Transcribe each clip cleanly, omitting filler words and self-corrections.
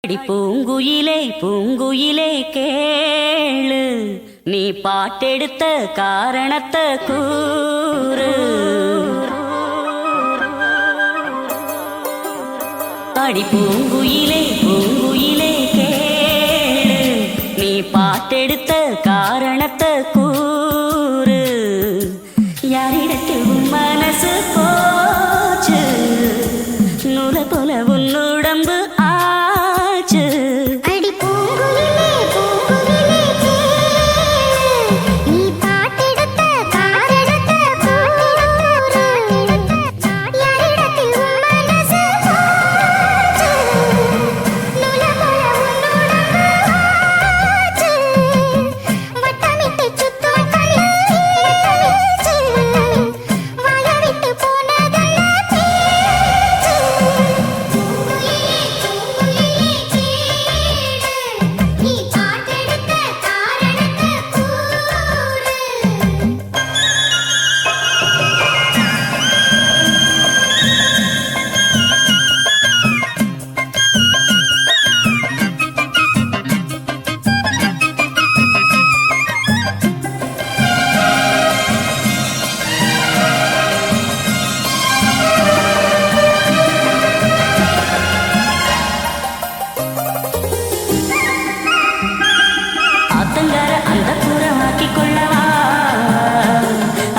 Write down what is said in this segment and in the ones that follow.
அடி பூங்குயிலே பூங்குயிலே கேளு, நீ பாட்டெடுத்த காரணத்தை கூறு. அடி பூங்குயிலே பூங்குயிலே கேளு, நீ பாட்டெடுத்த காரணத்தை கூறு. யாரிடத்தில் உன் மனசு போச்சு, நூலை போல உன் உடம்பு ஆச்சு. அடி பூங்குயிலே பூங்குயிலே கேளு, நீ பாட்டெடுத்த காரணத்தை கூறு. யாரிடத்தில் உன் மனசு போச்சு, நூலை போல உன் உடம்பு ஆச்சு. வட்டமிட்டு சுத்தும் கண்ணு வீச்சு, வாய விட்டு போனதல்ல பேச்சு. பூங்குயிலே பூங்குயிலே கேளு, நீ பாட்டெடுத்த காரணத்தை கூறு. ஆத்தங்கர அந்த புறமாக்கி கொள்ளவா,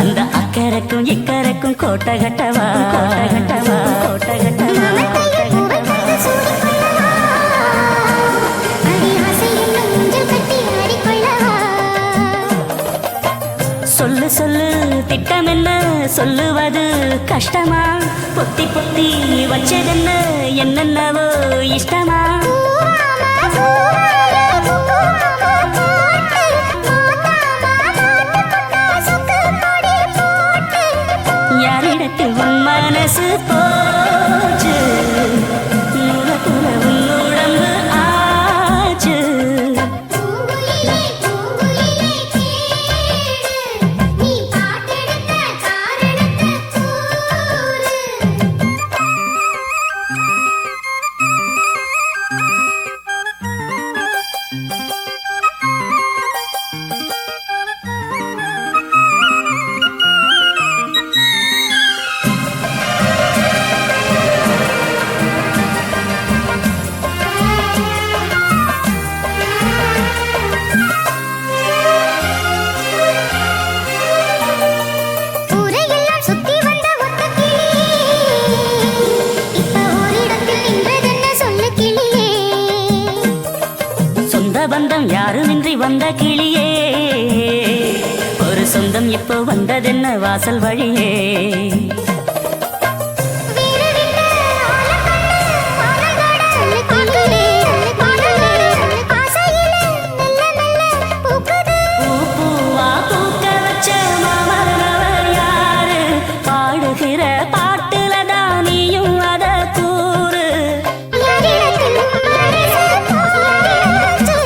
அந்த அக்கறைக்கும் இக்கரைக்கும் கோட்டை கட்டவா, கோட்டை கட்டவா, கோட்டை கட்டவா. மமத்தையில் பூவை கொண்டு சூடிக்கொள்ளவா, அடி ஆசையில் ஊஞ்சல் கட்டி ஆடிக்கொள்ளவா. சொல்லு சொல்லு திட்டம் என்ன, சொல்லுவது கஷ்டமா? பொத்தி பொத்தி வச்சதென்ன, என்னென்னவோ இஷ்டமா? பூவாமா பூவாமா போட்டு, மோத்தாமா மாட்டுப்பட்டா சுக்கு பொடி போட்டு. யாரிடத்தில் உன் மனசு போச்சு, நூலை போல உன் உடம்பு ஆச்சு. பூங்குயிலே பூங்குயிலே கேளு, நீ பாட்டெடுத்த காரணத்தை கூறு. ஊரையெல்லாம் சுத்தி வந்த ஒத்த கிளியே, இப்ப ஓரிடத்தில் நின்றதென்ன சொல்லு கிளியே. சொந்த பந்தம் யாருமின்றி வந்த கிளியே, ஒரு சொந்தம் இப்போ வந்ததென்ன வாசல் வழியே. வீடு விட்டு ஆலக்கண்ணு வானங்கோட சொல்லு கிளியே, ஆசையிலே மெல்ல மெல்ல பூக்குது. பூ பூவா பூக்க வச்ச மாமரவர் யாரு, பாடுகிற பாட்டுல தான் நீயும் அத கூறு. யாரிடத்தில் உன் மனசு போச்சு,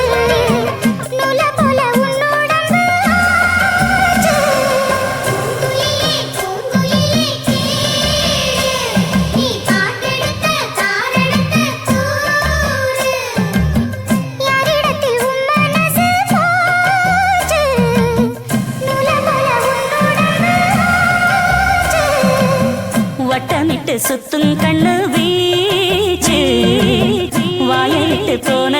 நூலை போல உன் உடம்பு ஆச்சு. பூங்குயிலே பூங்குயிலே கேளு, நீ பாட்டெடுத்த காரணத்தை கூறு. யாரிடத்தில் உன் மனசு போச்சு, நூலை போல உன் உடம்பு ஆச்சு. வட்டமிட்டு சுத்தும் கண்ணு வீச்சு, வாயை விட்டு போன